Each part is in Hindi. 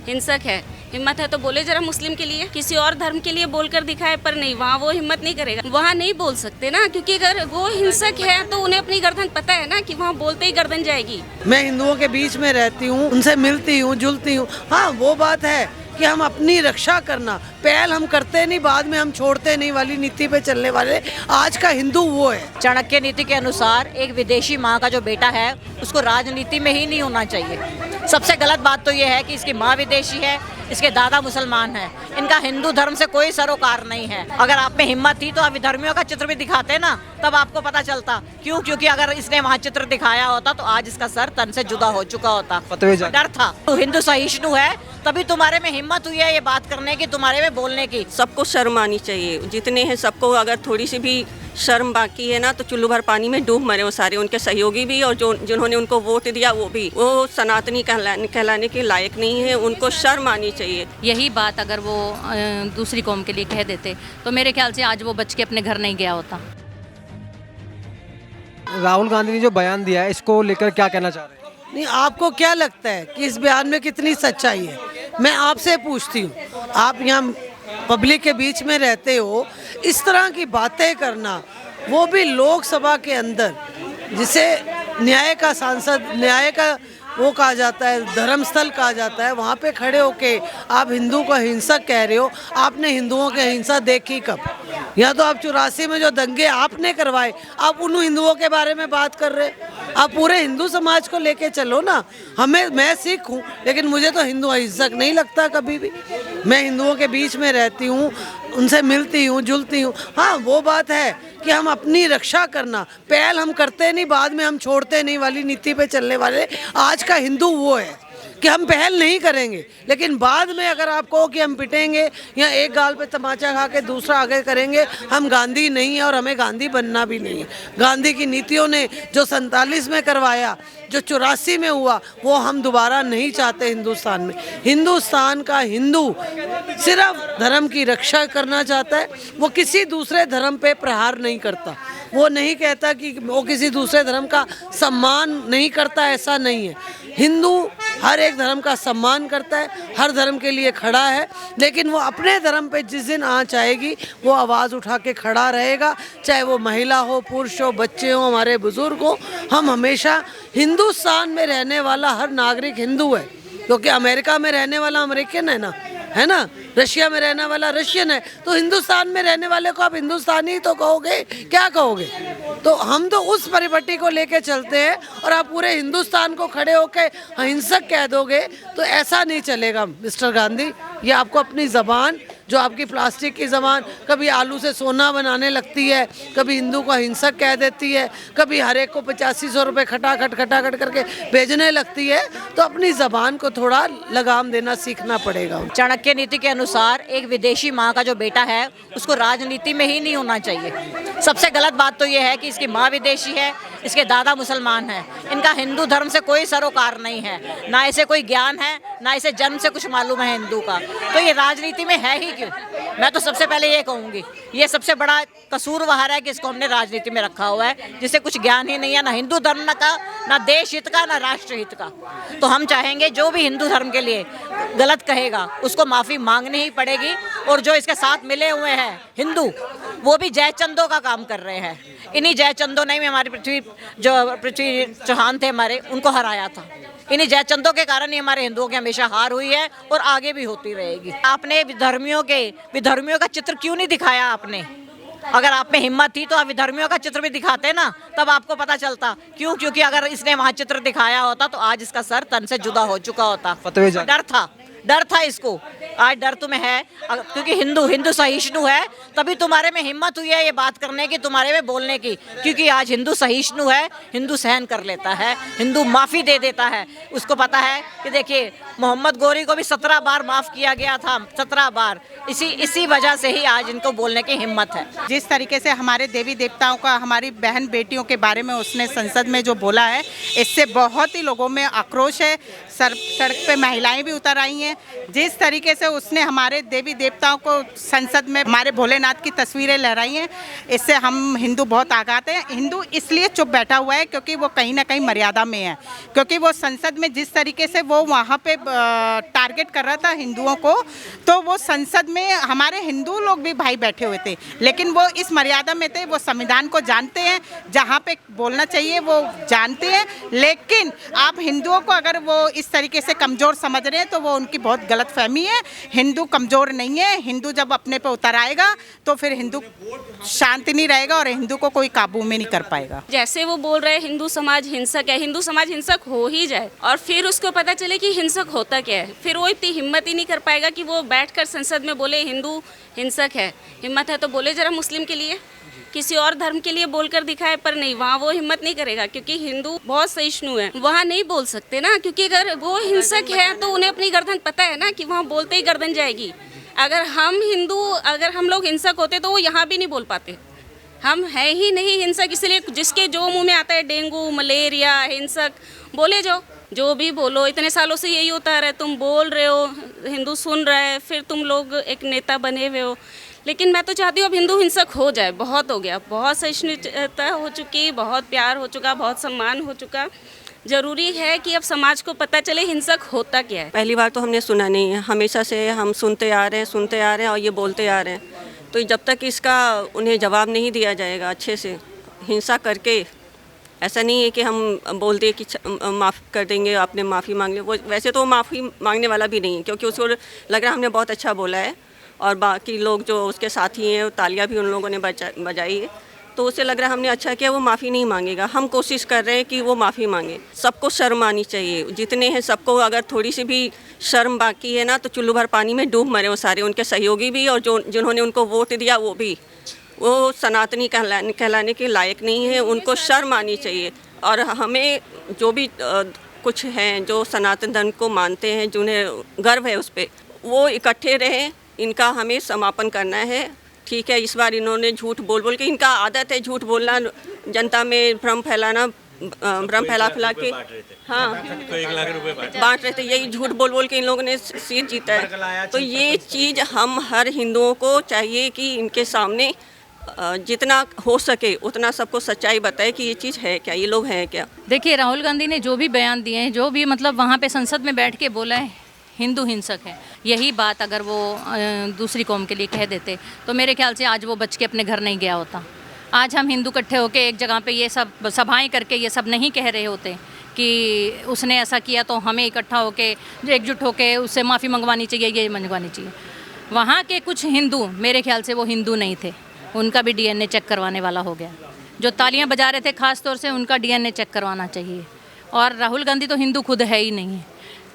हिंसक है। हिम्मत है तो बोले जरा मुस्लिम के लिए, किसी और धर्म के लिए बोलकर दिखाए, पर नहीं, वहाँ वो हिम्मत नहीं करेगा, वहाँ नहीं बोल सकते ना, क्योंकि अगर वो हिंसक है तो उन्हें अपनी गर्दन पता है ना कि वहाँ बोलते ही गर्दन जाएगी। मैं हिंदुओं के बीच में रहती हूँ, उनसे मिलती हूँ, जुलती हूँ। हाँ, वो बात है कि हम अपनी रक्षा करना, पहल हम करते नहीं, बाद में हम छोड़ते नहीं वाली नीति पे चलने वाले आज का हिंदू वो है। चाणक्य नीति के अनुसार एक विदेशी माँ का जो बेटा है उसको राजनीति में ही नहीं होना चाहिए। सबसे गलत बात तो ये है कि इसकी माँ विदेशी है, इसके दादा मुसलमान हैं, इनका हिंदू धर्म से कोई सरोकार नहीं है। अगर आप में हिम्मत थी तो आप विधर्मियों का चित्र भी दिखाते ना, तब आपको पता चलता। क्यों? क्योंकि अगर इसने वहाँ चित्र दिखाया होता तो आज इसका सर तन से जुदा हो चुका होता। डर था। तो हिंदू सहिष्णु है, तभी तुम्हारे में हिम्मत हुई है ये बात करने की, तुम्हारे में बोलने की। सबको शर्म आनी चाहिए, जितने हैं सबको। अगर थोड़ी सी भी शर्म बाकी है ना तो चुल्लू भर पानी में डूब मरे वो सारे, उनके सहयोगी भी और जो जिन्होंने उनको वोट दिया वो भी। वो सनातनी कहलाने के लायक नहीं है, उनको शर्म आनी चाहिए। यही बात अगर वो दूसरी कौम के लिए कह देते तो मेरे ख्याल से आज वो बच के अपने घर नहीं गया होता। राहुल गांधी ने जो बयान दिया है इसको लेकर क्या कहना चाह रहे हैं? नहीं, आपको क्या लगता है कि इस बयान में कितनी सच्चाई है? मैं आपसे पूछती हूँ, आप यहाँ पब्लिक के बीच में रहते हो, इस तरह की बातें करना, वो भी लोकसभा के अंदर, जिसे न्याय का सांसद, न्याय का वो कहा जाता है, धर्मस्थल कहा जाता है, वहाँ पे खड़े होके आप हिंदू को हिंसक कह रहे हो। आपने हिंदुओं की हिंसा देखी कब? या तो आप 84 में जो दंगे आपने करवाए, आप उन हिंदुओं के बारे में बात कर रहे। आप पूरे हिंदू समाज को लेके चलो ना। मैं सिख हूँ, लेकिन मुझे तो हिंदू हिंसक नहीं लगता कभी भी। मैं हिंदुओं के बीच में रहती हूँ, उनसे मिलती हूँ, जुलती हूँ। हाँ, वो बात है कि हम अपनी रक्षा करना, पहल हम करते नहीं, बाद में हम छोड़ते नहीं वाली नीति पे चलने वाले आज का हिंदू वो है कि हम पहल नहीं करेंगे, लेकिन बाद में अगर आप कहो कि हम पिटेंगे या एक गाल पे तमाचा खा के दूसरा आगे करेंगे, हम गांधी नहीं है और हमें गांधी बनना भी नहीं है। गांधी की नीतियों ने जो 47 में करवाया, जो 84 में हुआ, वो हम दोबारा नहीं चाहते हिंदुस्तान में। हिंदुस्तान का हिंदू सिर्फ धर्म की रक्षा करना चाहता है, वो किसी दूसरे धर्म पे प्रहार नहीं करता। वो नहीं कहता कि वो किसी दूसरे धर्म का सम्मान नहीं करता, ऐसा नहीं है। हिंदू हर एक धर्म का सम्मान करता है, हर धर्म के लिए खड़ा है, लेकिन वो अपने धर्म पे जिस दिन आँच आएगी वो आवाज़ उठा के खड़ा रहेगा, चाहे वो महिला हो, पुरुष हो, बच्चे हो, हमारे बुजुर्ग हो। हम हमेशा, हिंदुस्तान में रहने वाला हर नागरिक हिंदू है, क्योंकि अमेरिका में रहने वाला अमेरिकन है ना, रशिया में रहने वाला रशियन है, तो हिंदुस्तान में रहने वाले को आप हिंदुस्तानी तो कहोगे, क्या कहोगे? तो हम तो उस परिपट्टी को लेके चलते हैं, और आप पूरे हिंदुस्तान को खड़े होके हिंसक कह दोगे तो ऐसा नहीं चलेगा मिस्टर गांधी। ये आपको अपनी ज़बान, जो आपकी प्लास्टिक की ज़बान, कभी आलू से सोना बनाने लगती है, कभी हिंदू को हिंसक कह देती है, कभी हर एक को 8500 रुपये खटाखट करके भेजने लगती है, तो अपनी ज़बान को थोड़ा लगाम देना सीखना पड़ेगा। चाणक्य नीति के अनुसार एक विदेशी माँ का जो बेटा है उसको राजनीति में ही नहीं होना चाहिए। सबसे गलत बात तो ये है कि इसकी माँ विदेशी है, इसके दादा मुसलमान हैं, इनका हिंदू धर्म से कोई सरोकार नहीं है, ना इसे कोई ज्ञान है, ना इसे जन्म से कुछ मालूम है हिंदू का, तो ये राजनीति में है ही क्यों? मैं तो सबसे पहले ये कहूँगी, ये सबसे बड़ा कसूरवार है कि इसको हमने राजनीति में रखा हुआ है, जिसे कुछ ज्ञान ही नहीं है, ना हिंदू धर्म का, ना देश हित का, ना राष्ट्र हित का। तो हम चाहेंगे जो भी हिंदू धर्म के लिए गलत कहेगा उसको माफ़ी मांगनी ही पड़ेगी, और जो इसके साथ मिले हुए हैं हिंदू, वो भी जयचंदों का काम कर रहे हैं। इन्हीं जयचंदों ने भी हमारी पृथ्वी चौहान थे हमारे, उनको हराया था। इन्हीं जयचंदों के कारण ही हमारे हिंदुओं की हमेशा हार हुई है और आगे भी होती रहेगी। आपने विधर्मियों का चित्र क्यों नहीं दिखाया आपने? अगर आप में हिम्मत थी तो आप विधर्मियों का चित्र भी दिखाते ना, तब आपको पता चलता। क्यों? क्योंकि अगर इसने वहाँ चित्र दिखाया होता तो आज इसका सर तन से जुदा हो चुका होता। डर था इसको, आज डर तुम्हें है, क्योंकि हिंदू सहिष्णु है, तभी तुम्हारे में हिम्मत हुई है ये बात करने की, तुम्हारे में बोलने की। क्योंकि आज हिंदू सहिष्णु है, हिंदू सहन कर लेता है, हिंदू माफ़ी दे देता है। उसको पता है कि देखिए, मोहम्मद गोरी को भी 17 बार माफ़ किया गया था, 17 बार। इसी वजह से ही आज इनको बोलने की हिम्मत है। जिस तरीके से हमारे देवी देवताओं का, हमारी बहन बेटियों के बारे में उसने संसद में जो बोला है, इससे बहुत ही लोगों में आक्रोश है। सड़क पे महिलाएं भी उतर आई हैं। जिस तरीके से उसने हमारे देवी देवताओं को संसद में हमारे भोलेनाथ की तस्वीरें लहराई हैं, इससे हम हिंदू बहुत आघात हैं। हिंदू इसलिए चुप बैठा हुआ है क्योंकि वो कहीं ना कहीं मर्यादा में है, क्योंकि वो संसद में जिस तरीके से वो वहाँ पे टारगेट कर रहा था हिंदुओं को, तो वो संसद में हमारे हिंदू लोग भी भाई बैठे हुए थे, लेकिन वो इस मर्यादा में थे। वो संविधान को जानते हैं, जहाँ पे बोलना चाहिए वो जानते हैं। लेकिन आप हिंदुओं को अगर वो इस तरीके से कमज़ोर समझ रहे हैं तो वो उनकी बहुत गलत फहमी है। हिंदू कमज़ोर नहीं है। हिंदू जब अपने पे उतर आएगा तो फिर हिंदू शांति नहीं रहेगा और हिंदू को कोई काबू में नहीं कर पाएगा। जैसे वो बोल रहे हैं हिंदू समाज हिंसक है, हिंदू समाज हिंसक हो ही जाए और फिर उसको पता चले कि हिंसक होता क्या है, फिर वो इतनी हिम्मत ही नहीं कर पाएगा कि वो बैठकर संसद में बोले हिंदू हिंसक है। हिम्मत है तो बोले जरा मुस्लिम के लिए, किसी और धर्म के लिए बोलकर दिखाए, पर नहीं, वहाँ वो हिम्मत नहीं करेगा क्योंकि हिंदू बहुत सहिष्णु है। वहाँ नहीं बोल सकते ना, क्योंकि अगर वो हिंसक है तो उन्हें अपनी गर्दन पता है ना कि वहाँ बोलते ही गर्दन जाएगी। अगर हम लोग हिंसक होते तो वो यहाँ भी नहीं बोल पाते। हम हैं ही नहीं हिंसक, इसलिए जिसके जो मुंह में आता है डेंगू मलेरिया हिंसक बोले जाओ, जो भी बोलो। इतने सालों से यही होता रहा है, तुम बोल रहे हो, हिंदू सुन रहा है, फिर तुम लोग एक नेता बने हुए हो। लेकिन मैं तो चाहती हूँ अब हिंदू हिंसक हो जाए। बहुत हो गया, बहुत सहिष्णुता हो चुकी, बहुत प्यार हो चुका, बहुत सम्मान हो चुका। ज़रूरी है कि अब समाज को पता चले हिंसक होता क्या है। पहली बार तो हमने सुना नहीं है, हमेशा से हम सुनते आ रहे हैं और ये बोलते आ रहे हैं। तो जब तक इसका उन्हें जवाब नहीं दिया जाएगा अच्छे से, हिंसा करके, ऐसा नहीं है कि हम बोल दें कि माफ़ कर देंगे, आपने माफ़ी मांग ली। वो वैसे तो माफ़ी मांगने वाला भी नहीं है, क्योंकि उसको लग रहा है हमने बहुत अच्छा बोला है और बाकी लोग जो उसके साथी हैं तालियां भी उन लोगों ने बजाई है, तो उसे लग रहा है हमने अच्छा किया, वो माफ़ी नहीं मांगेगा। हम कोशिश कर रहे हैं कि वो माफ़ी मांगे। सबको शर्म आनी चाहिए, जितने हैं सबको। अगर थोड़ी सी भी शर्म बाकी है ना तो चुल्लू भर पानी में डूब मरे वो सारे, उनके सहयोगी भी और जिन्होंने उनको वोट दिया वो भी। वो सनातनी कहलाने के लायक नहीं है, उनको शर्म आनी चाहिए। और हमें जो भी कुछ हैं जो सनातन धर्म को मानते हैं, जिन्हें गर्व है उस पर, वो इकट्ठे रहें। इनका हमें समापन करना है। ठीक है, इस बार इन्होंने झूठ बोल के, इनका आदत है झूठ बोलना, जनता में भ्रम फैलाना, भ्रम फैला के हाँ बांट रहे थे। यही झूठ बोल के इन लोगों ने सीट जीता है। तो ये चीज़ हम हर हिंदुओं को चाहिए कि इनके सामने जितना हो सके उतना सबको सच्चाई बताए कि ये चीज़ है क्या, ये लोग हैं क्या। देखिए, राहुल गांधी ने जो भी बयान दिए हैं, जो भी मतलब वहाँ पे संसद में बैठ के बोला है हिंदू हिंसक है, यही बात अगर वो दूसरी कौम के लिए कह देते तो मेरे ख्याल से आज वो बच के अपने घर नहीं गया होता। आज हम हिंदू इकट्ठे होके एक जगह पे ये सब सभाएं करके ये सब नहीं कह रहे होते कि उसने ऐसा किया, तो हमें इकट्ठा होके एकजुट होके उससे माफ़ी मंगवानी चाहिए, ये मंगवानी चाहिए। वहाँ के कुछ हिंदू, मेरे ख्याल से वो हिंदू नहीं थे, उनका भी DNA चेक करवाने वाला हो गया। जो तालियां बजा रहे थे ख़ास तौर से, उनका DNA चेक करवाना चाहिए। और राहुल गांधी तो हिंदू खुद है ही नहीं है,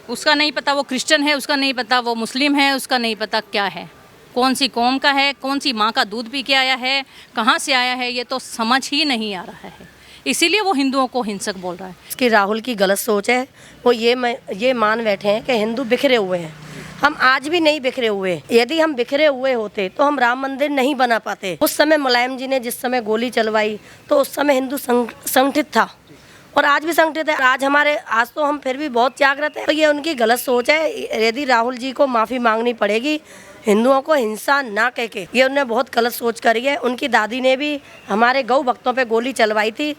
उसका नहीं पता वो क्रिश्चियन है, उसका नहीं पता वो मुस्लिम है, उसका नहीं पता क्या है, कौन सी कौम का है, कौन सी माँ का दूध पी के आया है, कहाँ से आया है, ये तो समझ ही नहीं आ रहा है। इसीलिए वो हिंदुओं को हिंसक बोल रहा है। इसकी राहुल की गलत सोच है। वो ये मान बैठे हैं कि हिंदू बिखरे हुए हैं। हम आज भी नहीं बिखरे हुए। यदि हम बिखरे हुए होते तो हम राम मंदिर नहीं बना पाते। उस समय मुलायम जी ने जिस समय गोली चलवाई तो उस समय हिंदू संगठित था और आज भी संगठित है। आज तो हम फिर भी बहुत जागृत हैं। तो ये उनकी गलत सोच है। यदि राहुल जी को माफ़ी मांगनी पड़ेगी हिंदुओं को हिंसा ना कह के, ये उन्होंने बहुत गलत सोच करी है। उनकी दादी ने भी हमारे गौ भक्तों पे गोली चलवाई थी।